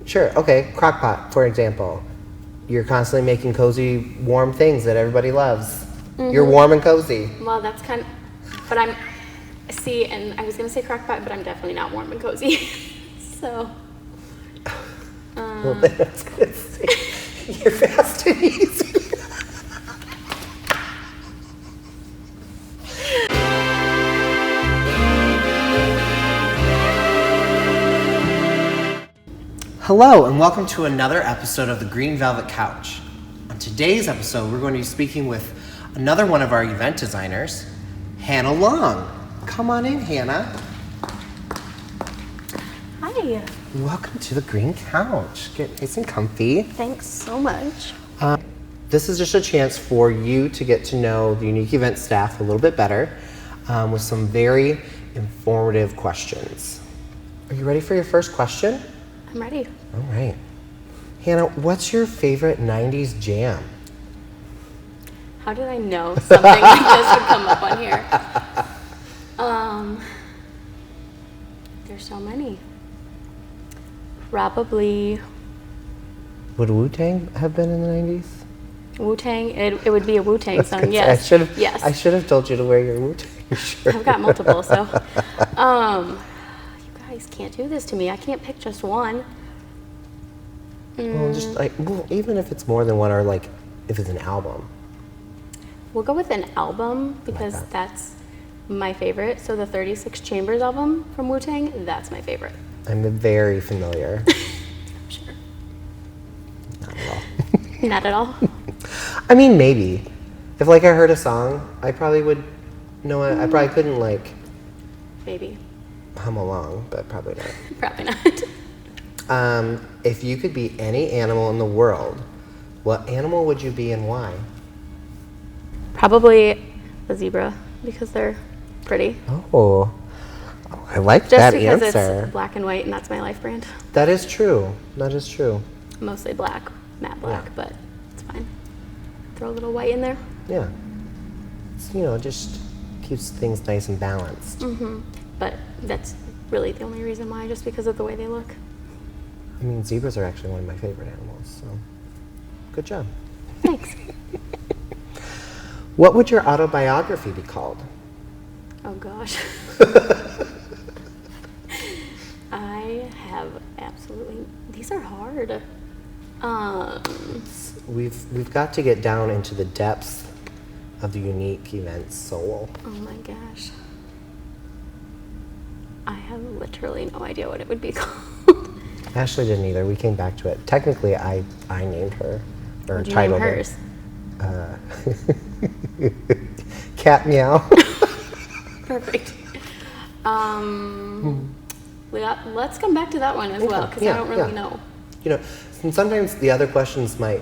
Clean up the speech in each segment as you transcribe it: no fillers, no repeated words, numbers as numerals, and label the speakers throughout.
Speaker 1: Sure. Okay. Crock pot, for example. You're constantly making cozy, warm things that everybody loves. You're warm and cozy.
Speaker 2: Well, that's kind of, but and I was going to say crock pot, but I'm definitely not warm and cozy. So.
Speaker 1: Well, then I was going to say, you're fast and easy. Hello, and welcome to another episode of the Green Velvet Couch. On today's episode, we're going to be speaking with another one of our event designers, Hannah Long. Come on in, Hannah.
Speaker 2: Hi.
Speaker 1: Welcome to the Green Couch. Get nice and comfy.
Speaker 2: Thanks so much.
Speaker 1: This is just a chance for you to get to know the Unique Event staff a little bit better with some very informative questions. Are you ready for your first question?
Speaker 2: I'm ready.
Speaker 1: All right. Hannah, what's your favorite 90s jam?
Speaker 2: How did I know something like this would come up on here? There's so many. Probably
Speaker 1: Would Wu-Tang have been in the 90s?
Speaker 2: Wu-Tang. It would be a Wu-Tang song, yes.
Speaker 1: I should have told you to wear your Wu-Tang shirt.
Speaker 2: I've got multiple, so. You guys can't do this to me. I can't pick just one.
Speaker 1: Well, even if it's more than one, or like if it's an album.
Speaker 2: We'll go with an album because
Speaker 1: like that.
Speaker 2: That's my favorite. So the 36 Chambers album from Wu-Tang, that's my favorite.
Speaker 1: I'm very familiar.
Speaker 2: I'm sure.
Speaker 1: Not at all.
Speaker 2: Not at all?
Speaker 1: I mean, maybe. If like I heard a song, I probably would know it. I probably couldn't like
Speaker 2: Maybe.
Speaker 1: hum along, but probably not.
Speaker 2: Probably not.
Speaker 1: If you could be any animal in the world, what animal would you be and why?
Speaker 2: Probably a zebra because they're pretty.
Speaker 1: Oh, I like
Speaker 2: Just
Speaker 1: that
Speaker 2: because
Speaker 1: answer.
Speaker 2: it's black and white and that's my life brand.
Speaker 1: That is true. That is true.
Speaker 2: Mostly black, matte black,
Speaker 1: Yeah.
Speaker 2: but it's fine. Throw a little white in there.
Speaker 1: Yeah. It's, just keeps things nice and balanced.
Speaker 2: But that's really the only reason why, just because of the way they look.
Speaker 1: I mean, zebras are actually one of my favorite animals, so good job.
Speaker 2: Thanks.
Speaker 1: What would your autobiography be called?
Speaker 2: Oh gosh. I have absolutely, these are hard.
Speaker 1: We've got to get down into the depths of the Unique Event soul.
Speaker 2: Oh my gosh. I have literally no idea what it would be called.
Speaker 1: Ashley didn't either. We came back to it. Technically, I named her, or
Speaker 2: What'd you name
Speaker 1: titled
Speaker 2: hers?
Speaker 1: Cat Meow.
Speaker 2: Perfect. Let's come back to that one as well, because I don't really know.
Speaker 1: And sometimes the other questions might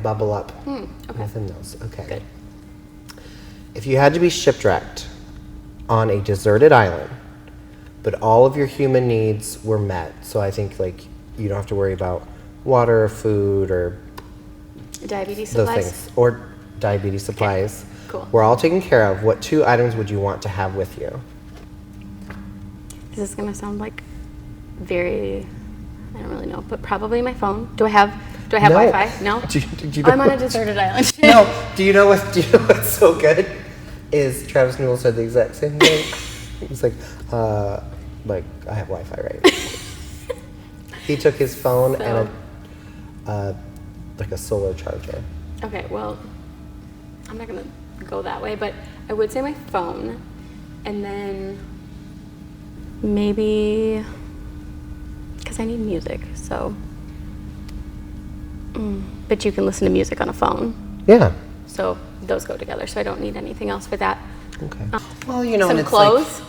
Speaker 1: bubble up
Speaker 2: Okay.
Speaker 1: within those. Okay.
Speaker 2: Good.
Speaker 1: If you had to be shipwrecked on a deserted island, but all of your human needs were met, so I think like you don't have to worry about water, food, or
Speaker 2: Diabetes
Speaker 1: those
Speaker 2: supplies.
Speaker 1: things, or diabetes supplies.
Speaker 2: Cool.
Speaker 1: We're all taken care of. What 2 items would you want to have with you?
Speaker 2: This is gonna sound like very, I don't really know, but probably my phone. Do I have
Speaker 1: No.
Speaker 2: Wi-Fi? No.
Speaker 1: Do you
Speaker 2: I'm on a
Speaker 1: know-
Speaker 2: deserted island.
Speaker 1: No. Do you know what's so good? Is Travis Newell said the exact same thing. He's like I have Wi-Fi, right? He took his phone and a solar charger.
Speaker 2: Okay, well, I'm not gonna go that way, but I would say my phone, and then maybe, because I need music, so. But you can listen to music on a phone,
Speaker 1: Yeah.
Speaker 2: so those go together. So I don't need anything else for that.
Speaker 1: Okay. Well, and
Speaker 2: Some
Speaker 1: it's
Speaker 2: clothes.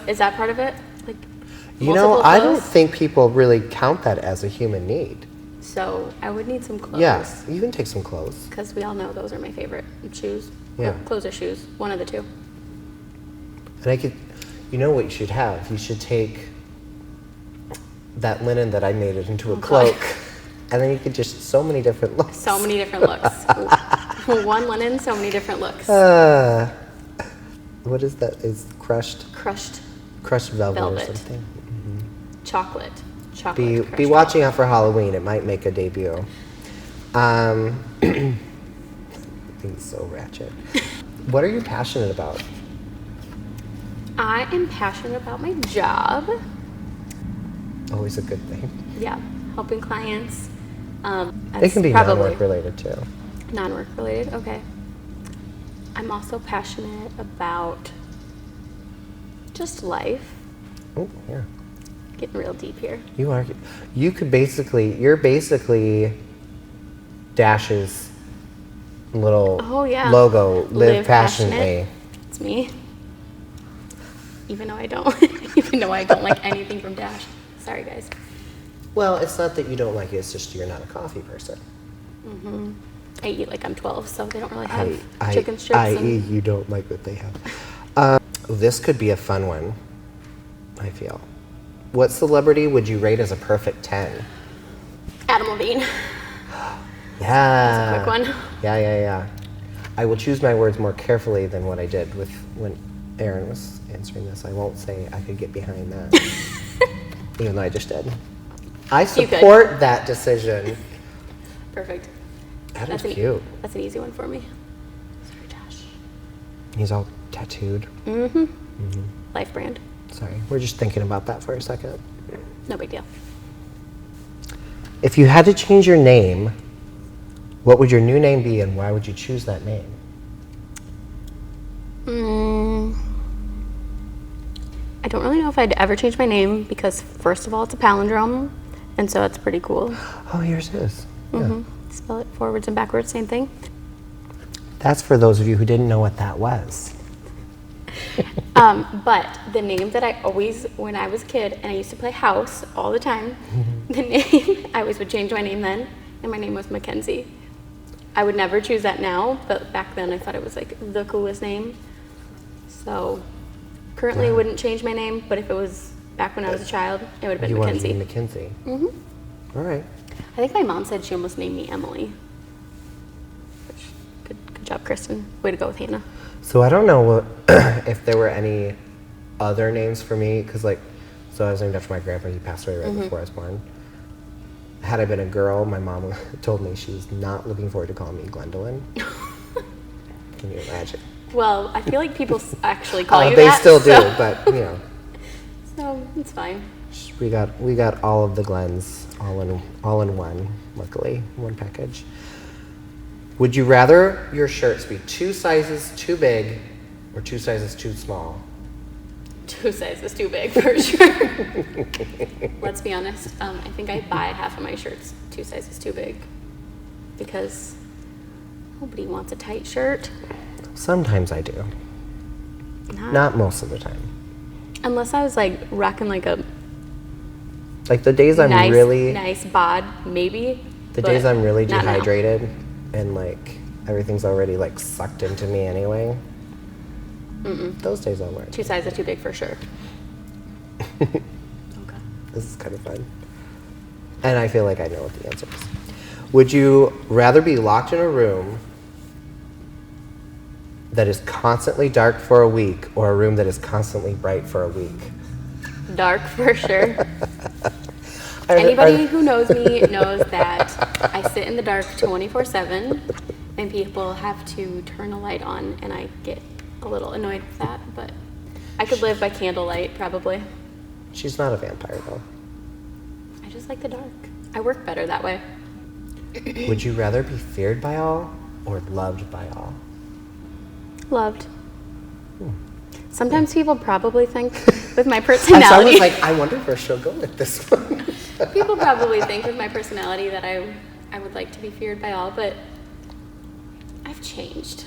Speaker 2: Is that part of it? Like. multiple
Speaker 1: I don't
Speaker 2: clothes?
Speaker 1: think people really count that as a human need.
Speaker 2: So I would need some clothes.
Speaker 1: Yes, you can take some clothes.
Speaker 2: Because we all know those are my favorite. And shoes.
Speaker 1: Yeah.
Speaker 2: Or clothes or shoes. One of the two.
Speaker 1: And you know what you should have? You should take that linen that I made it into a cloak, and then you could just so many different looks.
Speaker 2: So many different looks. One linen, so many different looks.
Speaker 1: What is that? Is crushed
Speaker 2: Crushed
Speaker 1: velvet or
Speaker 2: Velvet.
Speaker 1: something?
Speaker 2: chocolate chocolate.
Speaker 1: Be watching out for Halloween. It might make a debut. Being so ratchet. What are you passionate about?
Speaker 2: I am passionate about my job.
Speaker 1: Always a good thing.
Speaker 2: Yeah, helping clients.
Speaker 1: It can be
Speaker 2: probably
Speaker 1: non-work related too.
Speaker 2: Non-work related, okay. I'm also passionate about just life.
Speaker 1: Oh, yeah.
Speaker 2: Getting real deep here.
Speaker 1: You are. You're basically Dash's little logo. Live passionately.
Speaker 2: It's me. Even though I don't, even though I don't like anything from Dash. Sorry, guys.
Speaker 1: Well, it's not that you don't like it. It's just you're not a coffee person.
Speaker 2: I eat like I'm 12, so they don't really have chicken strips.
Speaker 1: I.e., you don't like what they have. This could be a fun one, I feel. What celebrity would you rate as a perfect 10?
Speaker 2: Adam Levine.
Speaker 1: Yeah.
Speaker 2: That's a quick one.
Speaker 1: Yeah. I will choose my words more carefully than what I did with when Aaron was answering this. I won't say I could get behind that, even though I just did. I support that decision.
Speaker 2: Perfect.
Speaker 1: Adam's cute.
Speaker 2: That's an easy one for me. Sorry, Josh.
Speaker 1: He's all tattooed.
Speaker 2: Life brand.
Speaker 1: Sorry, we're just thinking about that for a second.
Speaker 2: No big deal.
Speaker 1: If you had to change your name, what would your new name be and why would you choose that name?
Speaker 2: I don't really know if I'd ever change my name because, first of all, it's a palindrome, and so it's pretty cool.
Speaker 1: Oh, yours is. Yeah.
Speaker 2: Spell it forwards and backwards, same thing.
Speaker 1: That's for those of you who didn't know what that was.
Speaker 2: But the name that I always, when I was a kid, and I used to play house all the time, the name, I always would change my name then, and my name was Mackenzie. I would never choose that now, but back then I thought it was like the coolest name. So currently I wouldn't change my name, but if it was back when I was a child, it would have been Mackenzie.
Speaker 1: You wanted to be Mackenzie. All right.
Speaker 2: I think my mom said she almost named me Emily. Which, good job, Kristen. Way to go with Hannah.
Speaker 1: So I don't know if there were any other names for me, because so I was named after my grandpa. He passed away right before I was born. Had I been a girl, my mom told me she was not looking forward to calling me Gwendolyn. Can you imagine?
Speaker 2: Well, I feel like people actually call you
Speaker 1: they
Speaker 2: that.
Speaker 1: They still do, but you know.
Speaker 2: So it's fine.
Speaker 1: We got all of the Glens all in one. Luckily, one package. Would you rather your shirts be 2 sizes too big or 2 sizes too small?
Speaker 2: 2 sizes too big for sure. Let's be honest. I think I buy half of my shirts 2 sizes too big because nobody wants a tight shirt.
Speaker 1: Sometimes I do. Not most of the time.
Speaker 2: Unless I was rocking
Speaker 1: the days I'm really
Speaker 2: nice bod, maybe.
Speaker 1: The days I'm really dehydrated and everything's already sucked into me anyway. Those days I'll wear it.
Speaker 2: 2 sizes too big for sure. Okay.
Speaker 1: This is kind of fun. And I feel like I know what the answer is. Would you rather be locked in a room that is constantly dark for a week or a room that is constantly bright for a week?
Speaker 2: Dark for sure. Anybody who knows me knows that I sit in the dark 24/7 and people have to turn a light on and I get a little annoyed with that, but I could live by candlelight probably.
Speaker 1: She's not a vampire though.
Speaker 2: I just like the dark. I work better that way.
Speaker 1: Would you rather be feared by all or loved by all?
Speaker 2: Loved. Sometimes people probably think with my personality.
Speaker 1: I was I wonder where she'll go with this one.
Speaker 2: People probably think with my personality that I would like to be feared by all, but I've changed.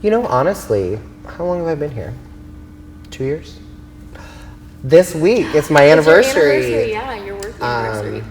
Speaker 1: You know, honestly, how long have I been here? 2 years? This week, it's my anniversary.
Speaker 2: It's your anniversary, yeah, your work anniversary.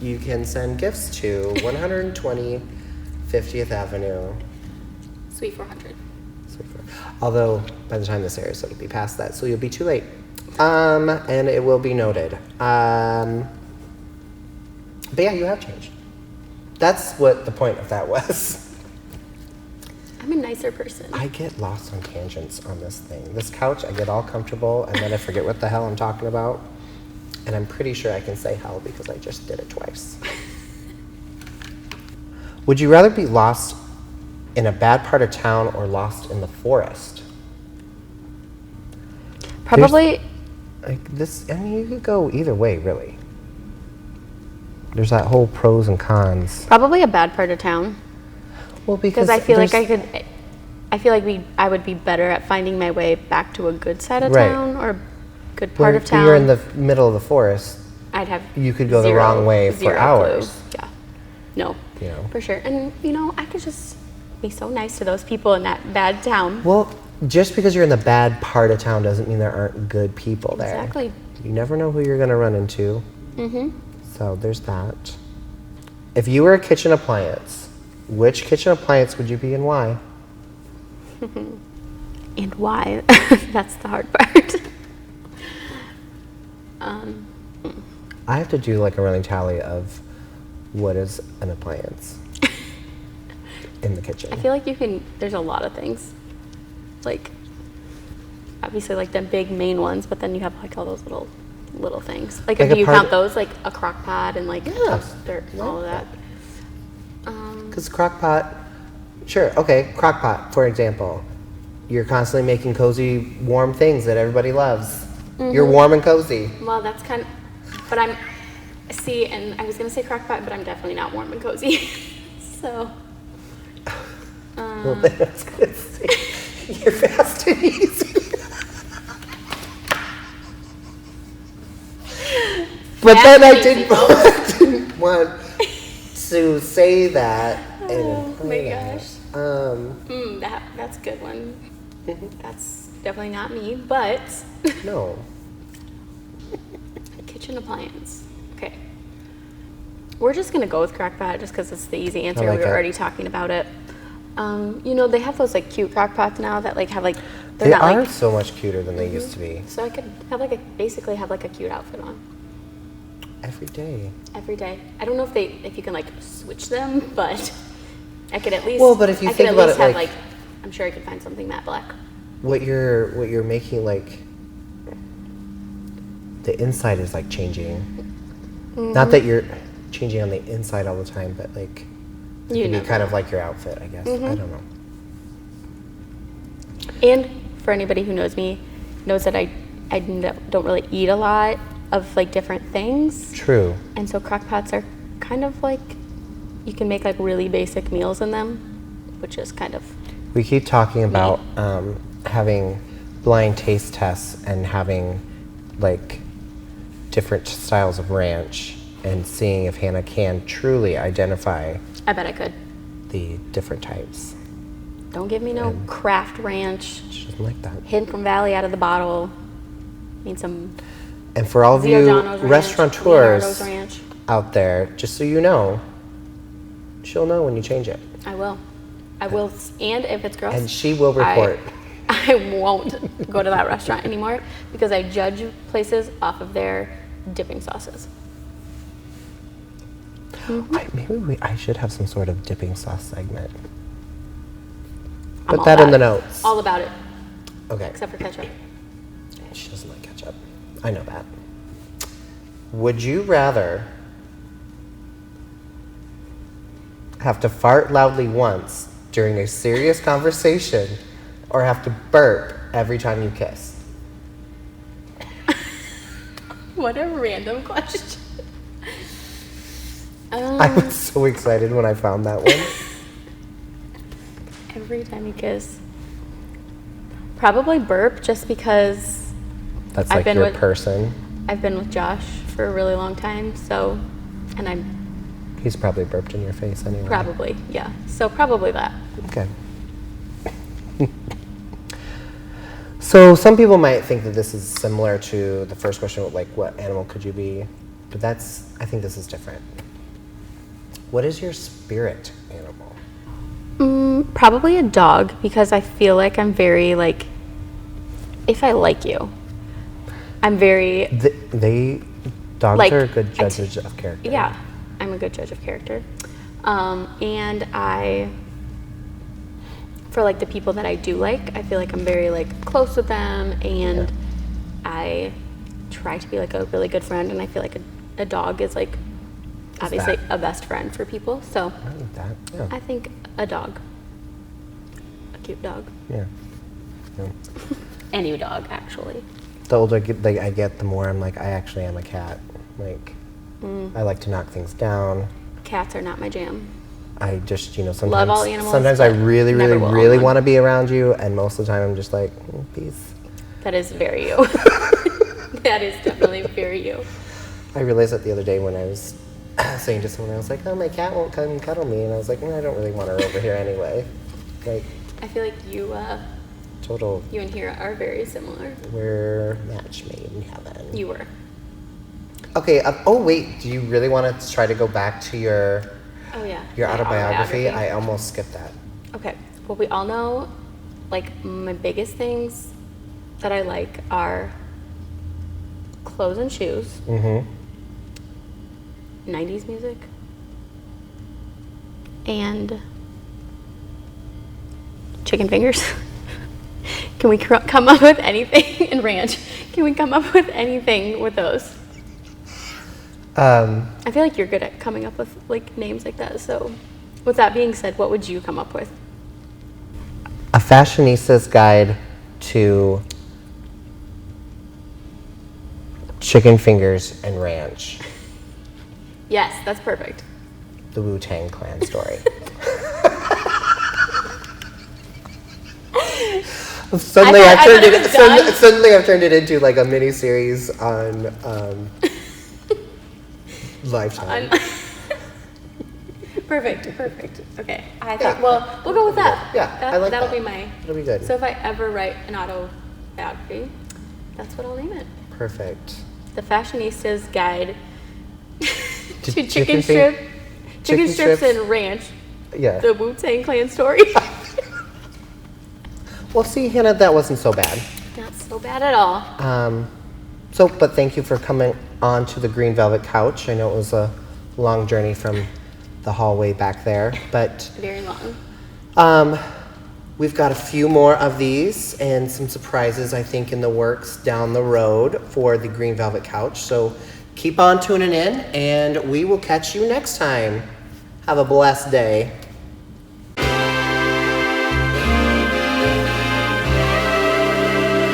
Speaker 1: You can send gifts to 120 50th Avenue.
Speaker 2: Sweet 400.
Speaker 1: Although, by the time this airs, it'll be past that, so you'll be too late. And it will be noted. But yeah, you have changed. That's what the point of that was.
Speaker 2: I'm a nicer person.
Speaker 1: I get lost on tangents on this thing. This couch, I get all comfortable, and then I forget what the hell I'm talking about. And I'm pretty sure I can say hell because I just did it twice. Would you rather be lost in a bad part of town or lost in the forest?
Speaker 2: Probably.
Speaker 1: You could go either way, really. There's that whole pros and cons.
Speaker 2: Probably a bad part of town.
Speaker 1: Well, because
Speaker 2: I feel like I would be better at finding my way back to a good side of town or a good part of town.
Speaker 1: If you're in the middle of the forest, you could go the wrong way for hours.
Speaker 2: Clue. Yeah. No. For sure. And I could just be so nice to those people in that bad town.
Speaker 1: Well, just because you're in the bad part of town doesn't mean there aren't good people there.
Speaker 2: Exactly.
Speaker 1: You never know who you're going to run into.
Speaker 2: Mm-hmm.
Speaker 1: So there's that. If you were a kitchen appliance, which kitchen appliance would you be and why?
Speaker 2: And why? That's the hard part.
Speaker 1: I have to do like a running tally of what is an appliance in the kitchen.
Speaker 2: I feel like there's a lot of things. Like, obviously like the big main ones, but then you have like all those little things. Like do you count those, like a crock pot and like dirt and all of that?
Speaker 1: Because crock pot, sure, okay, crock pot, for example. You're constantly making cozy, warm things that everybody loves. Mm-hmm. You're warm and cozy.
Speaker 2: Well, that's kind of, but and I was going to say crock pot, but I'm definitely not warm and cozy. So.
Speaker 1: Well, then I was going to say, you're fast and easy. But
Speaker 2: fast
Speaker 1: then I didn't want to say that.
Speaker 2: Oh my gosh. That's a good one. That's definitely not me, but.
Speaker 1: No.
Speaker 2: Kitchen appliance. Okay. We're just going to go with crock pot just because it's the easy answer. We were already talking about it. They have those like cute crock pots now that like have like.
Speaker 1: They are so much cuter than they used to be.
Speaker 2: So I could have basically have like a cute outfit on.
Speaker 1: Every day.
Speaker 2: Every day. I don't know if you can like switch them, but I could at least.
Speaker 1: Well, but if you think about it,
Speaker 2: I'm sure I could find something matte black.
Speaker 1: What you're making, like, the inside is like changing. Mm-hmm. Not that you're changing on the inside all the time, but like it can be kind of like your outfit, I guess. Mm-hmm. I don't know.
Speaker 2: And for anybody who knows me, knows that I don't really eat a lot of like different things.
Speaker 1: True.
Speaker 2: And so crock pots are kind of like, you can make like really basic meals in them, which is kind of.
Speaker 1: We keep talking about having blind taste tests and having like different styles of ranch and seeing if Hannah can truly identify.
Speaker 2: I bet I could.
Speaker 1: The different types.
Speaker 2: Don't give me no Kraft ranch.
Speaker 1: She doesn't like that.
Speaker 2: Hidden from Valley out of the bottle. Need some.
Speaker 1: And for all of you restaurateurs out there, just so you know, she'll know when you change it.
Speaker 2: I will. And if it's gross.
Speaker 1: And she will report.
Speaker 2: I won't go to that restaurant anymore because I judge places off of their dipping sauces.
Speaker 1: Mm-hmm. I should have some sort of dipping sauce segment. Put that in the notes.
Speaker 2: All about it.
Speaker 1: Okay.
Speaker 2: Except for ketchup.
Speaker 1: She doesn't like ketchup. I know that. Would you rather have to fart loudly once during a serious conversation or have to burp every time you kiss?
Speaker 2: What a random question.
Speaker 1: I was so excited when I found that one.
Speaker 2: Every time you kiss. Probably burp just because
Speaker 1: that's like your person.
Speaker 2: I've been with Josh for a really long time, so, and
Speaker 1: he's probably burped in your face anyway.
Speaker 2: Probably, yeah. So probably that.
Speaker 1: Okay. So some people might think that this is similar to the first question, like what animal could you be? But I think this is different. What is your spirit animal?
Speaker 2: Probably a dog, because I feel like I'm very like, if I like you, I'm very.
Speaker 1: Dogs are good judges of character.
Speaker 2: Yeah, I'm a good judge of character. And for like the people that I do like, I feel like I'm very like close with them, and I try to be like a really good friend, and I feel like a dog is like obviously a best friend for people. So
Speaker 1: I like that. Yeah.
Speaker 2: I think a dog, a cute dog,
Speaker 1: Yeah. Yeah.
Speaker 2: any dog actually.
Speaker 1: The older I get, the more I'm like, I actually am a cat. Like, I like to knock things down.
Speaker 2: Cats are not my jam.
Speaker 1: I just, sometimes,
Speaker 2: Love all animals,
Speaker 1: sometimes I
Speaker 2: but
Speaker 1: really,
Speaker 2: never
Speaker 1: really,
Speaker 2: will
Speaker 1: really
Speaker 2: own one.
Speaker 1: want to be around you, and most of the time I'm just like, peace.
Speaker 2: That is very you. That is definitely very you.
Speaker 1: I realized that the other day when I was saying to someone, I was like, oh, my cat won't come cuddle me, and I was like, I don't really want her over here anyway. Like,
Speaker 2: I feel like you
Speaker 1: total,
Speaker 2: and Hira are very similar.
Speaker 1: we're match made in heaven.
Speaker 2: You were.
Speaker 1: Okay, oh wait, do you really want to try to go back to your
Speaker 2: Oh yeah.
Speaker 1: your
Speaker 2: My
Speaker 1: autobiography? I almost skipped that.
Speaker 2: Okay. Well, we all know, like, my biggest things that I like are clothes and shoes,
Speaker 1: Mm-hmm.
Speaker 2: 90s music, and chicken fingers. Can we come up with anything in ranch? Can we come up with anything with those? I feel like you're good at coming up with like names like that. So, with that being said, what would you come up with?
Speaker 1: A Fashionista's Guide to Chicken Fingers and Ranch.
Speaker 2: Yes, that's perfect.
Speaker 1: The Wu-Tang Clan story. Suddenly I've turned it into like a mini series on Lifetime.
Speaker 2: Perfect. Okay. I think, well, we'll go with that.
Speaker 1: Yeah, I like
Speaker 2: that'll
Speaker 1: that.
Speaker 2: be my.
Speaker 1: It'll be good.
Speaker 2: So if I ever write an autobiography, that's what I'll name it.
Speaker 1: Perfect.
Speaker 2: The Fashionista's Guide to
Speaker 1: chicken
Speaker 2: Chicken
Speaker 1: chicken
Speaker 2: Strips
Speaker 1: strips?
Speaker 2: and Ranch.
Speaker 1: Yeah.
Speaker 2: The Wu-Tang Clan story.
Speaker 1: Well, see, Hannah, that wasn't so bad.
Speaker 2: Not so bad at all.
Speaker 1: But thank you for coming on to the Green Velvet Couch. I know it was a long journey from the hallway back there, but
Speaker 2: Very long.
Speaker 1: we've got a few more of these and some surprises, I think, in the works down the road for the Green Velvet Couch. So keep on tuning in, and we will catch you next time. Have a blessed day.